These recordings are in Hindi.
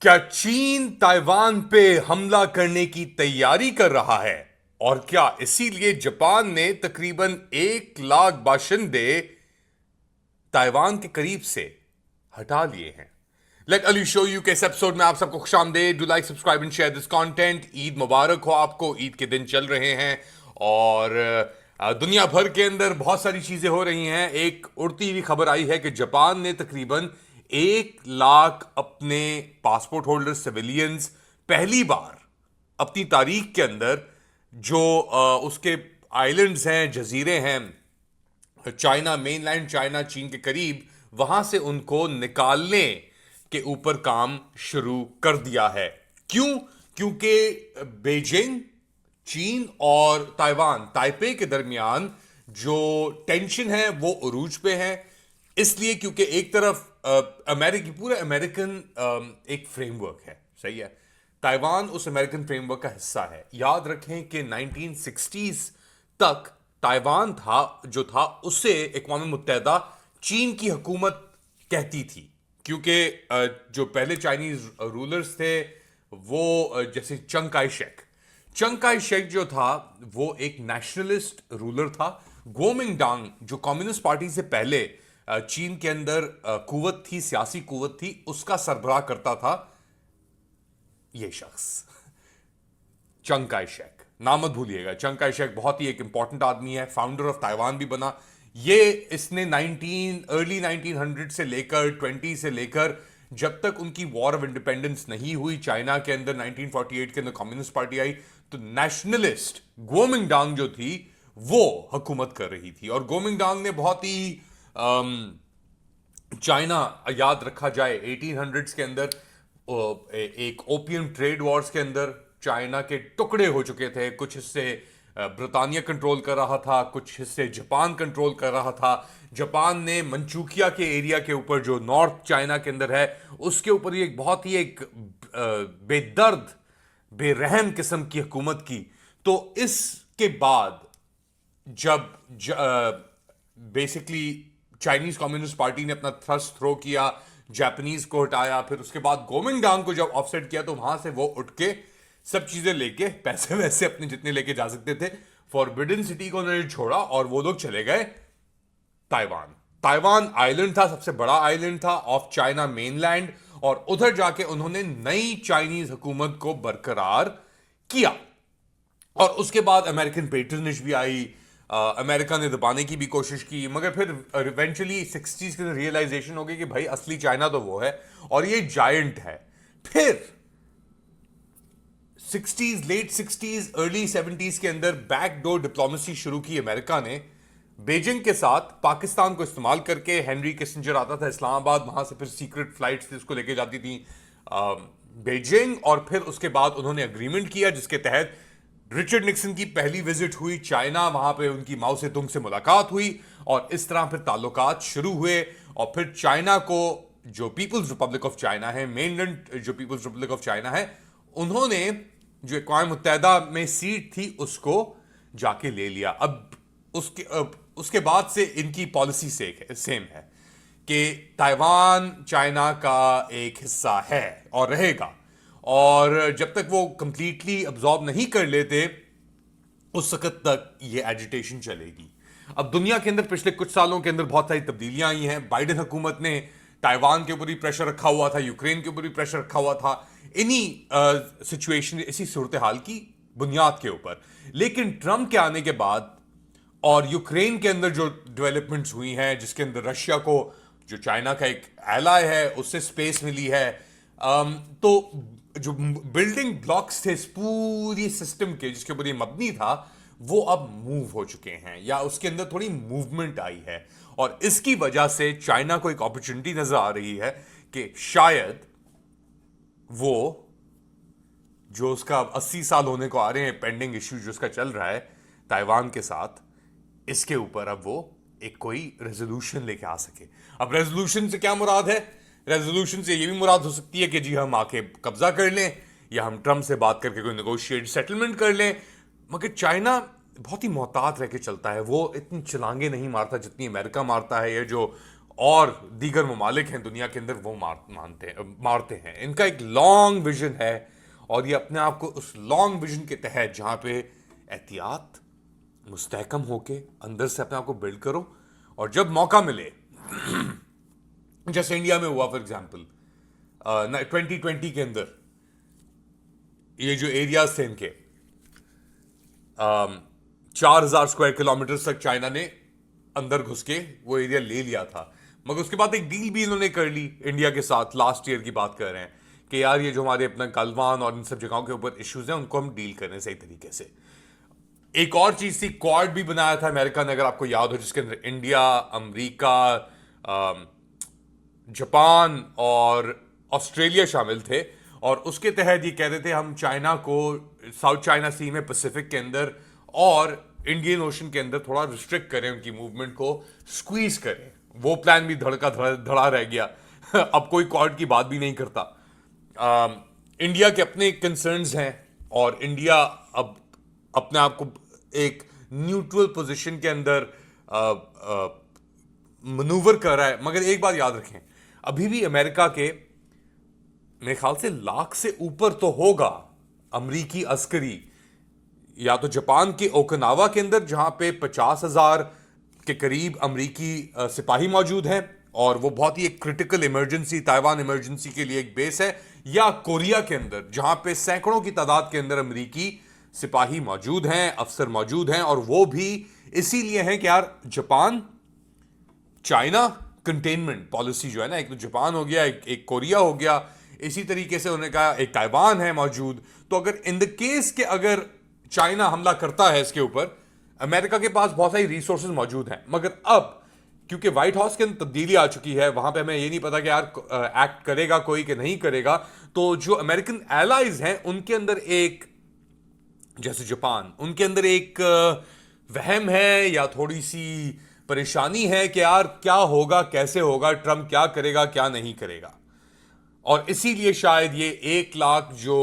क्या चीन ताइवान पे हमला करने की तैयारी कर रहा है? और क्या इसीलिए जापान ने तकरीबन 1 लाख बाशिंदे ताइवान के करीब से हटा लिए हैं? लेट अली शो यू के इस एपिसोड में आप सबको खुशामदीद। Do like, subscribe and share this content. Eid मुबारक हो आपको। ईद के दिन चल रहे हैं और दुनिया भर के अंदर बहुत सारी चीजें हो रही हैं। एक उड़ती हुई खबर आई है कि जापान ने तकरीबन 1 लाख अपने पासपोर्ट होल्डर सिविलियंस पहली बार अपनी तारीख के अंदर जो उसके आइलैंड्स हैं, जजीरे हैं, चाइना, मेनलैंड चाइना, चीन के करीब, वहां से उनको निकालने के ऊपर काम शुरू कर दिया है। क्यों? क्योंकि बीजिंग, चीन और ताइवान, ताइपे के दरमियान जो टेंशन है वो उरूज पे है। इसलिए क्योंकि एक तरफ पूरा अमेरिकन एक फ्रेमवर्क है, सही है। ताइवान उस अमेरिकन फ्रेमवर्क का हिस्सा है। याद रखें कि 1960s तक ताइवान था जो था उसे अक़वाम मुत्तहिदा चीन की हुकूमत कहती थी, क्योंकि जो पहले चाइनीज रूलर्स थे वो जैसे चंग काई शेक जो था वो एक नेशनलिस्ट रूलर था। गोमिंगडांग जो कम्युनिस्ट पार्टी से पहले चीन के अंदर कुव्वत थी, सियासी कुव्वत थी, उसका सरबराह करता था ये शख्स, चंग काई शेक। नाम मत भूलिएगा, चंग काई शेक बहुत ही एक इंपॉर्टेंट आदमी है, फाउंडर ऑफ ताइवान भी बना। ये इसने अर्ली 1900 से लेकर 20 से लेकर जब तक उनकी वॉर ऑफ इंडिपेंडेंस नहीं हुई चाइना के अंदर, 1948 के अंदर कम्युनिस्ट पार्टी आई, तो नेशनलिस्ट गोमिंगडांग जो थी वो हुकूमत कर रही थी। और गोमिंगडांग ने बहुत ही चाइना, याद रखा जाए 1800s के अंदर एक ओपियम ट्रेड वॉर्स के अंदर चाइना के टुकड़े हो चुके थे। कुछ हिस्से ब्रिटानिया कंट्रोल कर रहा था, कुछ हिस्से जापान कंट्रोल कर रहा था। जापान ने मंचूकिया के एरिया के ऊपर जो नॉर्थ चाइना के अंदर है उसके ऊपर एक बहुत ही एक बेदर्द, बेरहम किस्म की हुकूमत की। तो इसके बाद जब बेसिकली चाइनीज कम्युनिस्ट पार्टी ने अपना थ्रस्ट थ्रो किया, जापानीज को हटाया, फिर उसके बाद गोमिंगडांग को जब ऑफसेट किया तो वहां से वो उठ के सब चीजें लेके, पैसे वैसे अपने जितने लेके जा सकते थे, फॉरबिडन सिटी को उन्होंने छोड़ा और वो लोग चले गए ताइवान। ताइवान आइलैंड था, सबसे बड़ा आइलैंड था ऑफ चाइना मेनलैंड, और उधर जाके उन्होंने नई चाइनीज हुकूमत को बरकरार किया। और उसके बाद अमेरिकन पेट्रनेज भी आई, अमेरिका ने दबाने की भी कोशिश की, मगर फिर इवेंचुअली 60s के रियलाइजेशन हो गई कि भाई असली चाइना तो वो है और ये जायंट है। फिर 60s, late 60s, early 70s के अंदर बैकडोर डिप्लोमेसी शुरू की अमेरिका ने बीजिंग के साथ, पाकिस्तान को इस्तेमाल करके। हेनरी किसिंजर आता था इस्लामाबाद, वहां से फिर सीक्रेट फ्लाइट्स थी उसको लेके जाती थी बीजिंग, और फिर उसके बाद उन्होंने अग्रीमेंट किया जिसके तहत रिचर्ड निक्सन की पहली विजिट हुई चाइना, वहां पे उनकी माओ से तुंग से मुलाकात हुई और इस तरह फिर ताल्लुकात शुरू हुए। और फिर चाइना को, जो पीपल्स रिपब्लिक ऑफ चाइना है, मेनलैंड जो पीपल्स रिपब्लिक ऑफ चाइना है, उन्होंने जो अक़वाम मुत्तहिदा में सीट थी उसको जाके ले लिया। अब उसके बाद से इनकी पॉलिसी सेम है कि ताइवान चाइना का एक हिस्सा है और रहेगा, और जब तक वो कंप्लीटली अब्जॉर्ब नहीं कर लेते उस वक्त तक ये एजिटेशन चलेगी। अब दुनिया के अंदर पिछले कुछ सालों के अंदर बहुत सारी तब्दीलियां आई हैं। बाइडेन हुकूमत ने ताइवान के ऊपर भी प्रेशर रखा हुआ था, यूक्रेन के ऊपर भी प्रेशर रखा हुआ था, इन्हीं सिचुएशन, इसी सूरत हाल की बुनियाद के ऊपर। लेकिन ट्रंप के आने के बाद और यूक्रेन के अंदर जो डेवलपमेंट्स हुई हैं, जिसके अंदर रशिया को, जो चाइना का एक एलाय है, उससे स्पेस मिली है, तो जो बिल्डिंग ब्लॉक्स थे इस पूरी सिस्टम के जिसके ऊपर ये मबनी था, वो अब मूव हो चुके हैं या उसके अंदर थोड़ी मूवमेंट आई है। और इसकी वजह से चाइना को एक अपॉर्चुनिटी नजर आ रही है कि शायद वो जो उसका 80 साल होने को आ रहे हैं पेंडिंग इश्यू जो उसका चल रहा है ताइवान के साथ, इसके ऊपर अब वो एक कोई रेजोल्यूशन लेके आ सके। अब रेजोल्यूशन से क्या मुराद है? रेजोल्यूशन से ये भी मुराद हो सकती है कि जी हम आके कब्जा कर लें या हम ट्रंप से बात करके कोई नेगोशिएट सेटलमेंट कर लें। मगर चाइना बहुत ही मोहतात रह के चलता है, वो इतनी छलांगे नहीं मारता जितनी अमेरिका मारता है, या जो और दीगर ममालिक हैं दुनिया के अंदर वो मारते हैं। इनका एक लॉन्ग विजन है और ये अपने आप को उस लॉन्ग विजन के तहत जहां पे एहतियात मुस्तहकम होके अंदर से अपने आप को बिल्ड करो और जब मौका मिले जैसे इंडिया में हुआ फॉर एग्जाम्पल 2020 के अंदर ये जो एरियाज थे इनके 4,000 स्क्वायर किलोमीटर तक चाइना ने अंदर घुस के वो एरिया ले लिया था। मगर उसके बाद एक डील भी इन्होंने कर ली इंडिया के साथ, लास्ट ईयर की बात कर रहे हैं कि यार ये जो हमारे अपना गलवान और इन सब जगहों के ऊपर इश्यूज हैं उनको हम डील करें सही तरीके से। एक और चीज थी, क्वाड भी बनाया था अमेरिका ने, अगर आपको याद हो, जिसके अंदर इंडिया, अमेरिका, जापान और ऑस्ट्रेलिया शामिल थे। और उसके तहत ये कहते थे हम चाइना को साउथ चाइना सी में, पैसिफिक के अंदर और इंडियन ओशन के अंदर थोड़ा रिस्ट्रिक्ट करें, उनकी मूवमेंट को स्क्वीज करें। वो प्लान भी धड़ा रह गया अब कोई क्वाड की बात भी नहीं करता। इंडिया के अपने कंसर्न्स हैं और इंडिया अब अपने आप को एक न्यूट्रल पोजीशन के अंदर मनूवर कर रहा है। मगर एक बात याद रखें, अभी भी अमेरिका के मेरे ख्याल से 1,00,000 से ऊपर तो होगा अमरीकी अस्करी, या तो जापान के ओकिनावा के अंदर जहां पे 50,000 के करीब अमरीकी सिपाही मौजूद हैं और वो बहुत ही एक क्रिटिकल इमरजेंसी, ताइवान इमरजेंसी के लिए एक बेस है, या कोरिया के अंदर जहां पे सैकड़ों की तादाद के अंदर अमरीकी सिपाही मौजूद हैं, अफसर मौजूद हैं। और वो भी इसीलिए हैं कि यार जापान चाइना कंटेनमेंट पॉलिसी जो है ना, एक तो जापान हो गया, एक कोरिया हो गया, इसी तरीके से उन्होंने कहा एक ताइवान है मौजूद। तो अगर इन द केस के अगर चाइना हमला करता है इसके ऊपर, अमेरिका के पास बहुत सारी रिसोर्सेज मौजूद हैं। मगर अब क्योंकि व्हाइट हाउस के अंदर तब्दीली आ चुकी है, वहां पे हमें ये नहीं पता कि यार एक्ट करेगा कोई कि नहीं करेगा। तो जो अमेरिकन एलाइज हैं उनके अंदर एक, जैसे जापान, उनके अंदर एक वहम है या थोड़ी सी परेशानी है कि यार क्या होगा, कैसे होगा, ट्रंप क्या करेगा, क्या नहीं करेगा। और इसीलिए शायद ये 1,00,000 जो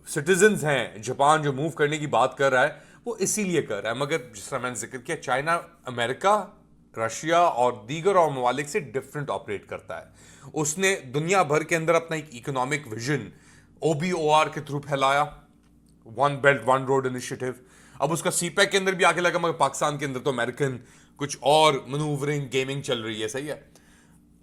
सिटीजन्स हैं जापान जो मूव करने की बात कर रहा है, वो इसीलिए कर रहा है। मगर जिस तरह मैंने जिक्र किया, चाइना अमेरिका, रशिया और दीगर और ममालिक से डिफरेंट ऑपरेट करता है। उसने दुनिया भर के अंदर अपना एक इकोनॉमिक विजन OBOR के थ्रू फैलाया, one belt one road initiative. अब उसका सीपैक के अंदर भी आके लगा, मगर पाकिस्तान के अंदर तो अमेरिकन कुछ और मनूवरिंग गेमिंग चल रही है, सही है।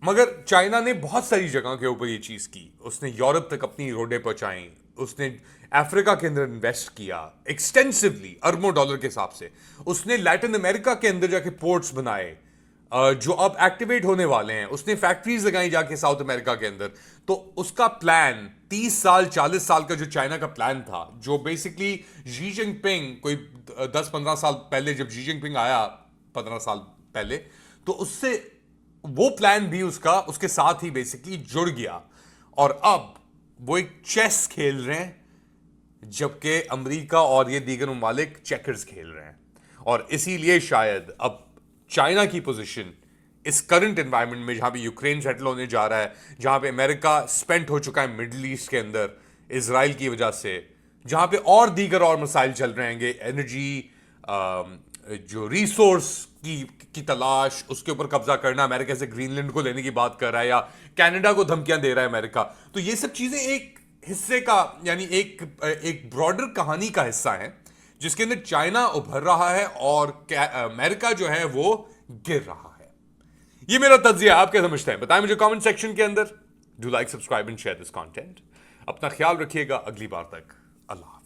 मगर चाइना ने बहुत सारी जगहों के ऊपर ये चीज की, उसने यूरोप तक अपनी रोडें पहुंचाई, उसने अफ्रीका के अंदर इन्वेस्ट किया एक्सटेंसिवली अरबों डॉलर के हिसाब से, उसने लैटिन अमेरिका के अंदर जाके पोर्ट्स बनाए जो अब एक्टिवेट होने वाले हैं, उसने फैक्ट्रीज लगाई जाके साउथ अमेरिका के अंदर। तो उसका प्लान 30 साल 40 साल का जो चाइना का प्लान था, जो बेसिकली शी जिनपिंग कोई 10-15 साल पहले, जब शी जिनपिंग आया 15 साल पहले, तो उससे वो प्लान भी उसका उसके साथ ही बेसिकली जुड़ गया। और अब वो एक चेस खेल रहे हैं, जबकि अमेरिका और ये दीगर ममालिक चेकर्स खेल रहे हैं। और इसीलिए शायद अब चाइना की पोजीशन इस करंट एनवायरनमेंट में, जहां पे यूक्रेन सेटल होने जा रहा है, जहां पे अमेरिका स्पेंट हो चुका है मिडिल ईस्ट के अंदर इजराइल की वजह से, जहां पे और दीगर और मसाइल चल रहे हैं, एनर्जी, जो रिसोर्स की तलाश, उसके ऊपर कब्जा करना, अमेरिका से ग्रीनलैंड को लेने की बात कर रहा है या कनाडा को धमकियां दे रहा है अमेरिका। तो ये सब चीजें एक हिस्से का, यानी एक ब्रॉडर कहानी का हिस्सा है, जिसके अंदर चाइना उभर रहा है और अमेरिका जो है वो गिर रहा है। ये मेरा तज्जिया, आप क्या समझते हैं बताएं मुझे कमेंट सेक्शन के अंदर। Do like, subscribe and share this content. अपना ख्याल रखिएगा, अगली बार तक अल्लाह।